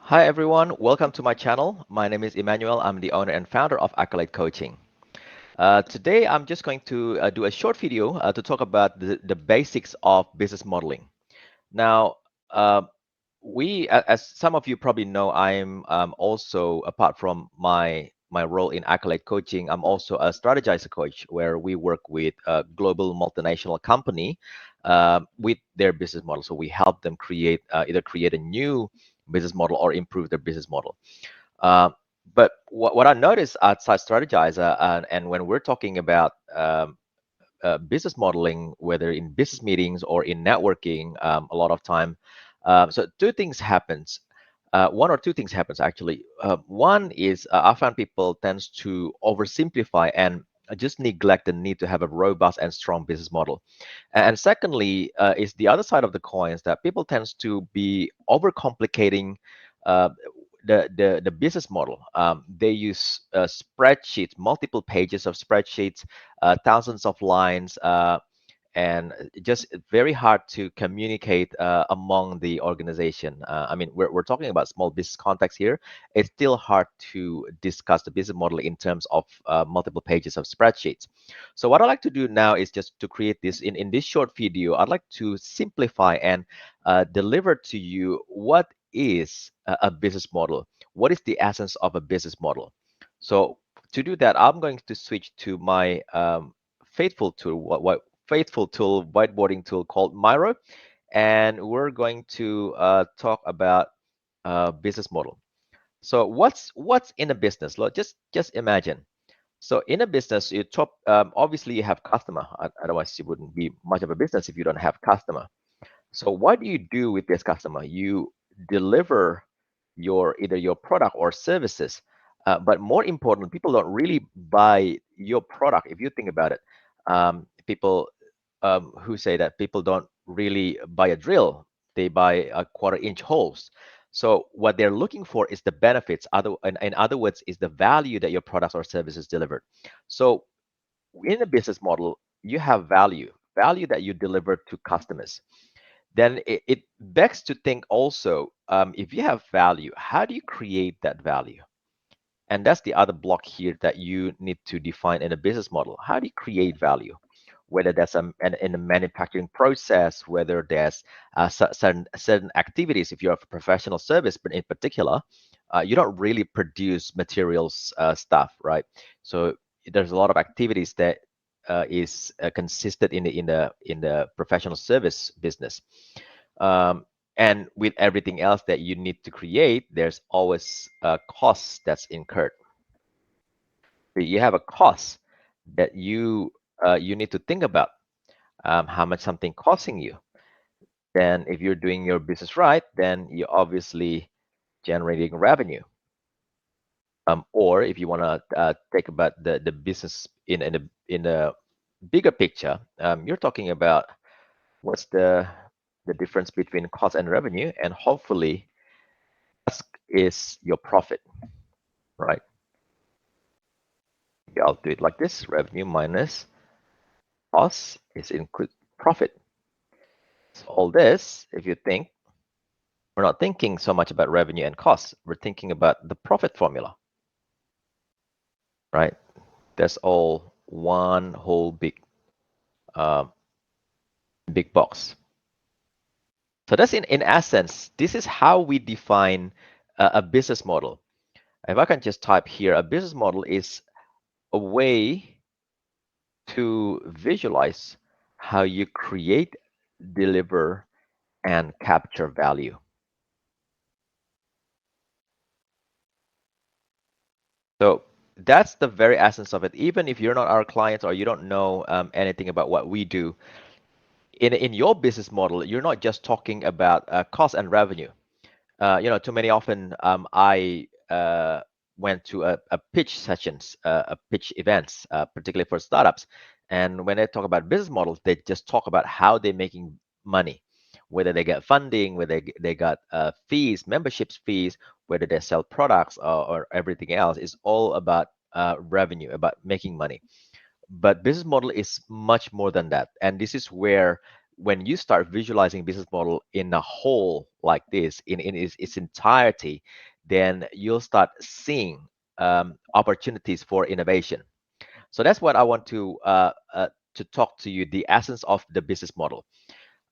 Hi everyone, welcome to my channel. My name is Emmanuel. I'm the owner and founder of Accolade Coaching. Today I'm just going to do a short video to talk about the basics of business modeling. Now, uh, as some of you probably know, I'm also, apart from my role in Accolade Coaching, I'm also a strategizer coach where we work with a global multinational company with their business model. So we help them either create a new business model or improve their business model. Uh, but what I noticed outside strategizer and when we're talking about business modeling, whether in business meetings or in networking, a lot of time. So two things happens. One or two things happens actually. One is I found people tends to oversimplify and just neglect the need to have a robust and strong business model. And secondly, is the other side of the coin is that people tends to be overcomplicating uh, the business model. They use spreadsheets, multiple pages of spreadsheets, thousands of lines, and just very hard to communicate among the organization. I mean, we're talking about small business context here. It's still hard to discuss the business model in terms of multiple pages of spreadsheets. So what I like to do now is just to create this in this short video. I'd like to simplify and deliver to you what is a business model. What is the essence of a business model? So to do that, I'm going to switch to my faithful tool, what faithful tool, whiteboarding tool called Miro, and we're going to talk about business model. So what's in a business? Look, just imagine. So in a business, obviously you have customer. Otherwise, it wouldn't be much of a business if you don't have customer. So what do you do with this customer? You deliver either your product or services. But more important, people don't really buy your product. If you think about it, people who say that people don't really buy a drill, they buy a quarter-inch holes. So what they're looking for is the benefits. In other words, is the value that your products or services delivered. So in a business model, you have value that you deliver to customers. Then it begs to think also, if you have value, how do you create that value? And that's the other block here that you need to define in a business model. How do you create value? Whether that's in a manufacturing process, whether there's certain activities, if you're a professional service, but in particular, you don't really produce materials stuff, right? So there's a lot of activities that is consistent in the professional service business. Um, and with everything else that you need to create, there's always a cost that's incurred. So you have a cost that you need to think about, how much something costing you. Then if you're doing your business right, then you're obviously generating revenue. Or if you want to take about the business in a bigger picture, you're talking about what's the difference between cost and revenue, and hopefully is your profit, right? I'll do it like this: revenue minus cost is include profit. So all this, if you think, we're not thinking so much about revenue and cost. We're thinking about the profit formula, right? That's all one whole uh, big box. So that's in essence, this is how we define a business model. If I can just type here, a business model is a way to visualize how you create, deliver, and capture value. So that's the very essence of it. Even if you're not our clients or you don't know anything about what we do, in your business model, you're not just talking about cost and revenue. Too many often I went to a pitch sessions, a pitch events, particularly for startups. And when they talk about business models, they just talk about how they're making money, whether they get funding, whether they got fees, memberships fees, whether they sell products or everything else. Is all about revenue, about making money. But business model is much more than that. And this is where when you start visualizing business model in a whole like this, in its entirety, then you'll start seeing opportunities for innovation. So that's what I want to talk to you, the essence of the business model.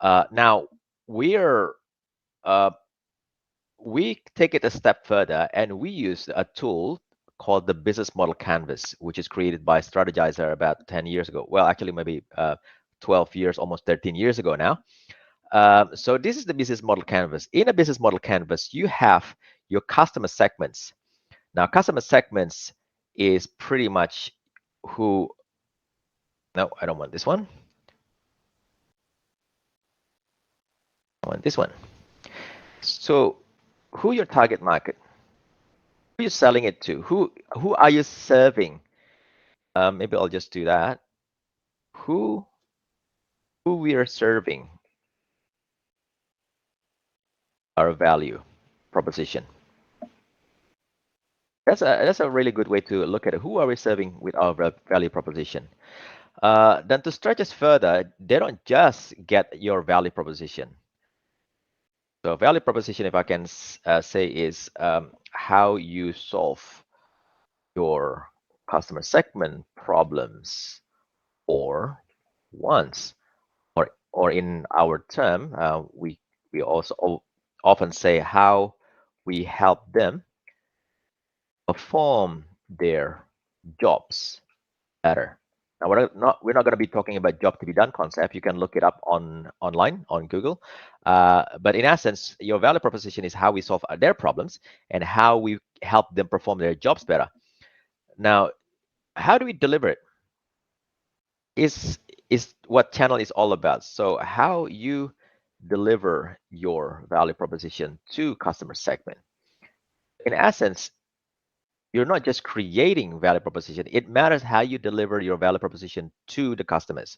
Now we're uh, we take it a step further and we use a tool called the business model canvas, which is created by Strategizer about 10 years ago. Well, actually, maybe 12 years, almost 13 years ago now. So this is the business model canvas. In a business model canvas, you have your customer segments. Now, customer segments is pretty much who. No, I don't want this one. I want this one. So, who your target market? Who you selling it to? Who are you serving? Maybe I'll just do that. Who who we are serving our value proposition. That's a really good way to look at it. Who are we serving with our value proposition? Then to stretch us further, they don't just get your value proposition. So value proposition, if I can say, is how you solve your customer segment problems or wants, or in our term, we also often say how we help them perform their jobs better. Now we're not going to be talking about job to be done concept. You can look it up online on Google. But in essence, your value proposition is how we solve their problems and how we help them perform their jobs better. Now, how do we deliver it? Is what channel is all about. So how you deliver your value proposition to customer segment. In essence, you're not just creating value proposition. It matters how you deliver your value proposition to the customers.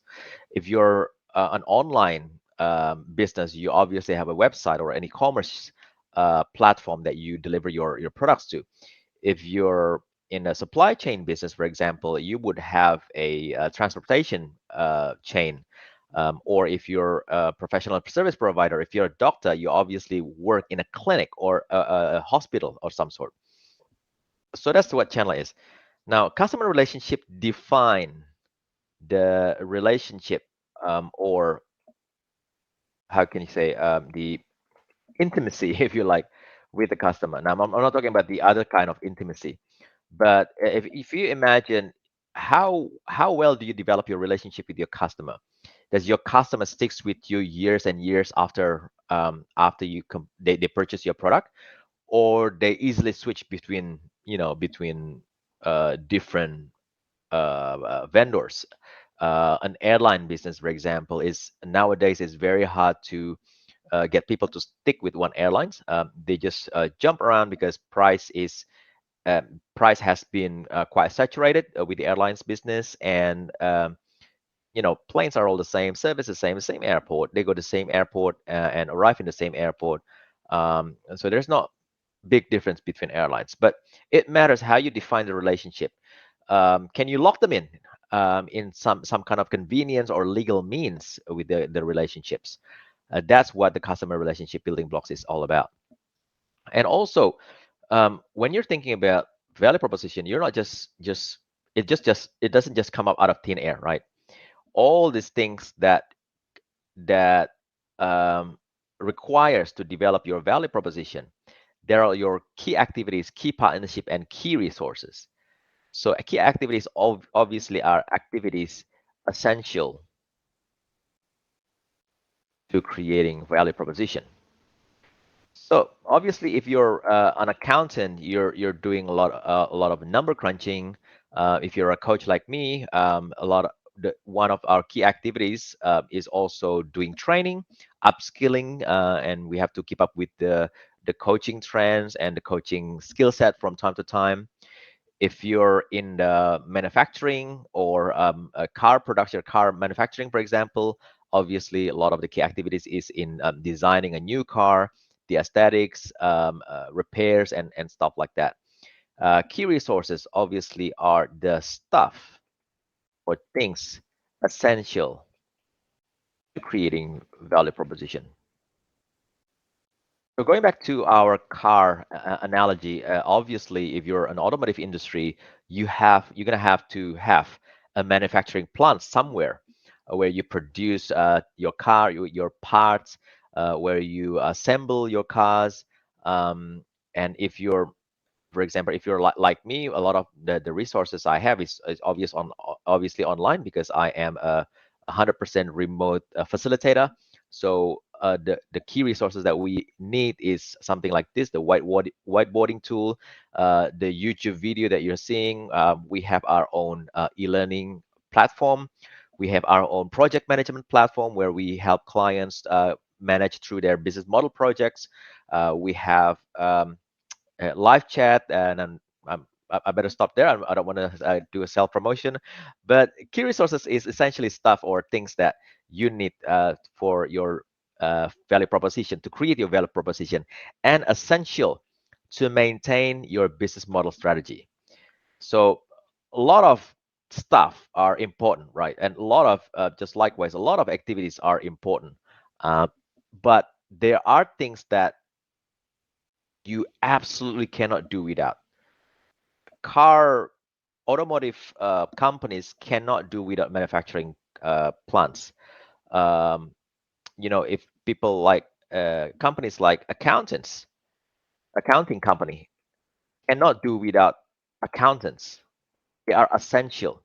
If you're an online business, you obviously have a website or an e-commerce platform that you deliver your products to. If you're in a supply chain business, for example, you would have a transportation chain. Or if you're a professional service provider, if you're a doctor, you obviously work in a clinic or a hospital of some sort. So that's what channel is. Now, customer relationship define the relationship, or how can you say, the intimacy, if you like, with the customer. Now, I'm not talking about the other kind of intimacy, but if you imagine how well do you develop your relationship with your customer? Does your customer sticks with you years and years after they purchase your product, or they easily switch between different vendors? An airline business, for example, is nowadays is very hard to get people to stick with one airlines. They just jump around because price has been quite saturated with the airlines business, and planes are all the same, service the same airport. They go to the same airport and arrive in the same airport. And so there's not big difference between airlines, but it matters how you define the relationship. Can you lock them in some kind of convenience or legal means with the relationships? That's what the customer relationship building blocks is all about. And also, when you're thinking about value proposition, you're not just it doesn't just come up out of thin air, right? All these things that requires to develop your value proposition, there are your key activities, key partnership, and key resources. So key activities obviously are activities essential to creating value proposition. So obviously, if you're an accountant, you're doing a lot of number crunching. If you're a coach like me, one of our key activities is also doing training, upskilling, and we have to keep up with the coaching trends and the coaching skill set from time to time. If you're in the manufacturing or a car production, car manufacturing, for example, obviously a lot of the key activities is in designing a new car, the aesthetics, repairs, and stuff like that. Key resources obviously are the stuff or things essential to creating value proposition. So going back to our car analogy, obviously, if you're an automotive industry, you're gonna have to have a manufacturing plant somewhere where you produce your car, your parts, where you assemble your cars. Um, and if you're, for example, if you're like me, a lot of the resources I have is obviously online because I am a 100% remote facilitator. So the key resources that we need is something like this: the whiteboarding tool, the YouTube video that you're seeing. We have our own e-learning platform. We have our own project management platform where we help clients manage through their business model projects. We have live chat, and I better stop there. I don't want to do a self promotion, but key resources is essentially stuff or things that you need for your value proposition, to create your value proposition, and essential to maintain your business model strategy. So a lot of stuff are important, right? And a lot of just likewise, a lot of activities are important, uh, but there are things that you absolutely cannot do without. Car automotive companies cannot do without manufacturing plants. Um, if people like companies like accounting company cannot do without accountants. They are essential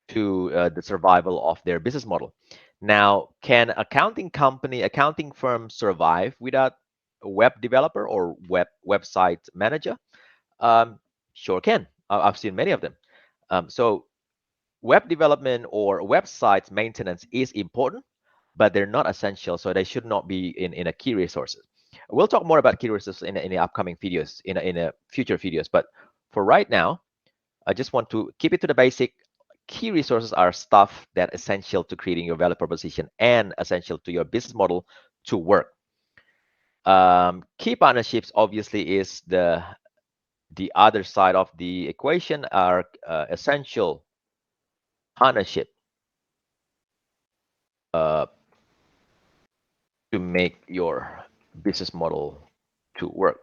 to the survival of their business model. Now, can accounting firm survive without a web developer or website manager? Um, sure can. I've seen many of them. So web development or website maintenance is important, but they're not essential, so they should not be in a key resources. We'll talk more about key resources in the upcoming videos, in a future videos. But for right now, I just want to keep it to the basic. Key resources are stuff that essential to creating your value proposition and essential to your business model to work. Key partnerships obviously is the other side of the equation, are essential partnership uh, to make your business model to work.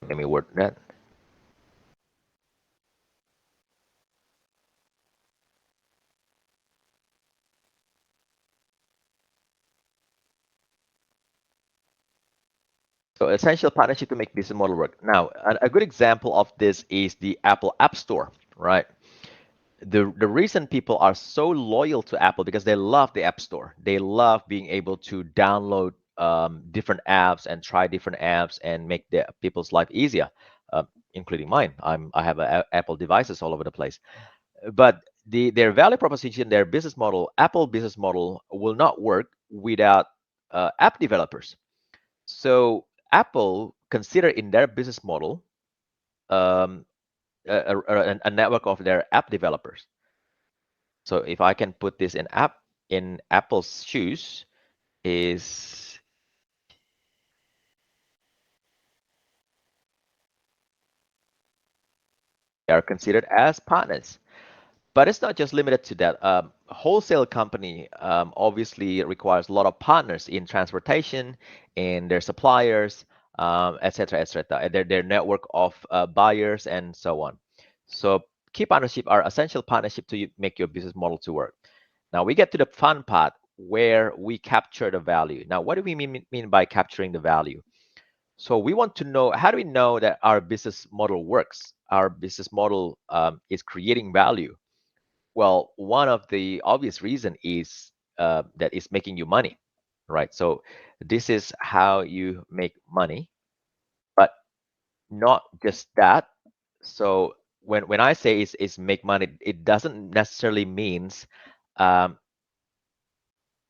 Let me word that. So essential partnership to make business model work. Now, a good example of this is the Apple App Store, right? The reason people are so loyal to Apple because they love the App Store. They love being able to download different apps and try different apps and make the people's life easier, including mine. I have Apple devices all over the place. But their value proposition, their business model, Apple business model, will not work without app developers. So Apple consider in their business model um, a network of their app developers. So if I can put this in Apple's shoes, is they are considered as partners. But it's not just limited to that. A wholesale company obviously requires a lot of partners in transportation, in their suppliers, et cetera, and their network of buyers and so on. So key partnership are essential partnership to make your business model to work. Now we get to the fun part where we capture the value. Now, what do we mean by capturing the value? So we want to know, how do we know that our business model works? Our business model is creating value. Well, one of the obvious reason is that it's making you money, right? So this is how you make money, but not just that. So when I say is make money, it doesn't necessarily means um,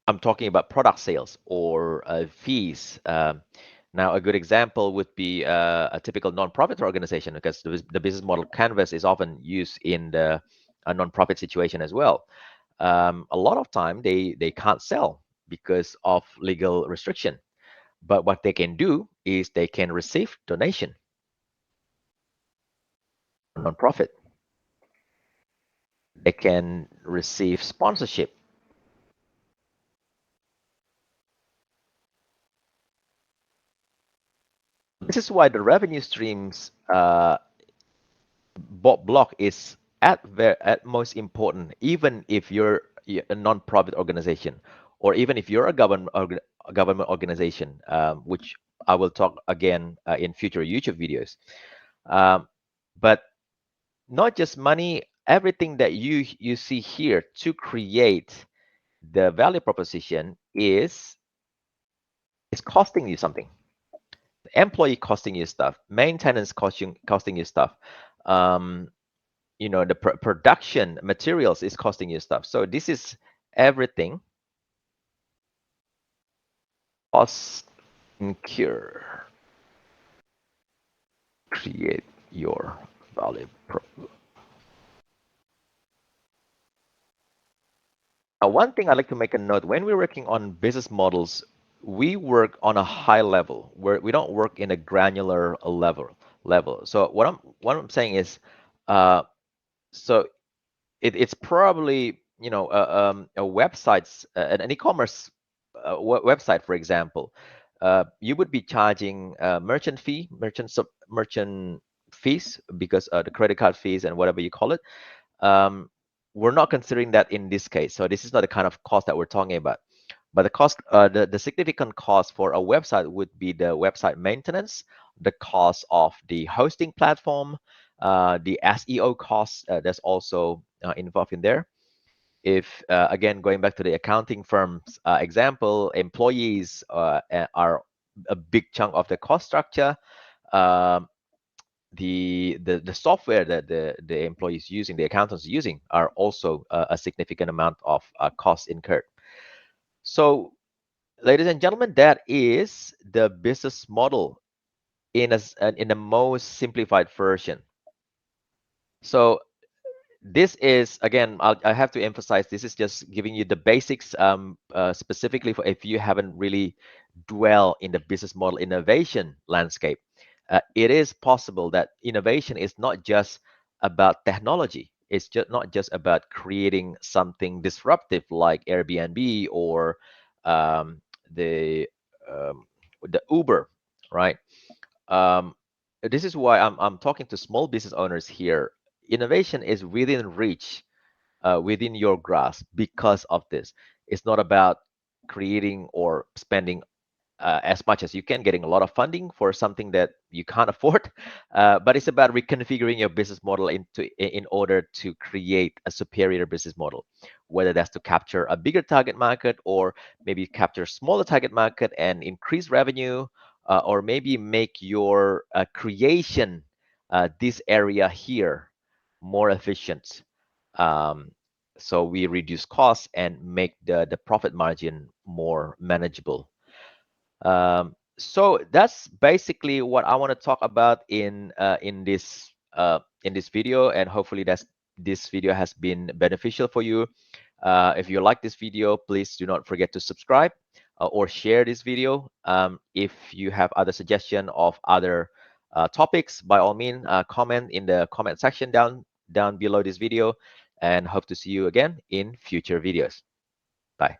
I'm talking about product sales or fees. Now, a good example would be a typical nonprofit organization, because the business model canvas is often used in the a nonprofit situation as well. A lot of time they can't sell because of legal restriction. But what they can do is they can receive donation from nonprofit. They can receive sponsorship. This is why the revenue streams block is at most important, even if you're a non-profit organization, or even if you're a government organization, which I will talk again in future YouTube videos. Um, but not just money, everything that you see here to create the value proposition is costing you something. Employee costing you stuff, maintenance costing you stuff. Um, the production materials is costing you stuff. So this is everything cost incur create your value one thing I'd like to make a note: when we're working on business models, we work on a high level where we don't work in a granular level. So what I'm saying is, uh, so it's probably a website's an e-commerce website, for example. You would be charging merchant fees, because the credit card fees and whatever you call it. um, we're not considering that in this case. So this is not the kind of cost that we're talking about. But the significant cost for a website would be the website maintenance, the cost of the hosting platform, the SEO costs that's also involved in there. If again, going back to the accounting firm's example, employees are a big chunk of the cost structure. Um, the software that the employees using, the accountants using, are also a significant amount of costs incurred. So, ladies and gentlemen, that is the business model in the most simplified version. So this is, again, I have to emphasize, this is just giving you the basics, specifically for if you haven't really dwell in the business model innovation landscape. It is possible that innovation is not just about technology. It's just not just about creating something disruptive like Airbnb or um, the um, the Uber, right? um, this is why I'm talking to small business owners here. Innovation is within reach, within your grasp, because of this. It's not about creating or spending as much as you can, getting a lot of funding for something that you can't afford, but it's about reconfiguring your business model in order to create a superior business model, whether that's to capture a bigger target market, or maybe capture smaller target market and increase revenue, or maybe make your creation, this area here, more efficient. um, so we reduce costs and make the profit margin more manageable. So that's basically what I want to talk about in this video, and hopefully this video has been beneficial for you. If you like this video, please do not forget to subscribe or share this video. If you have other suggestion of other topics, by all means, comment in the comment section down below this video, and hope to see you again in future videos. Bye.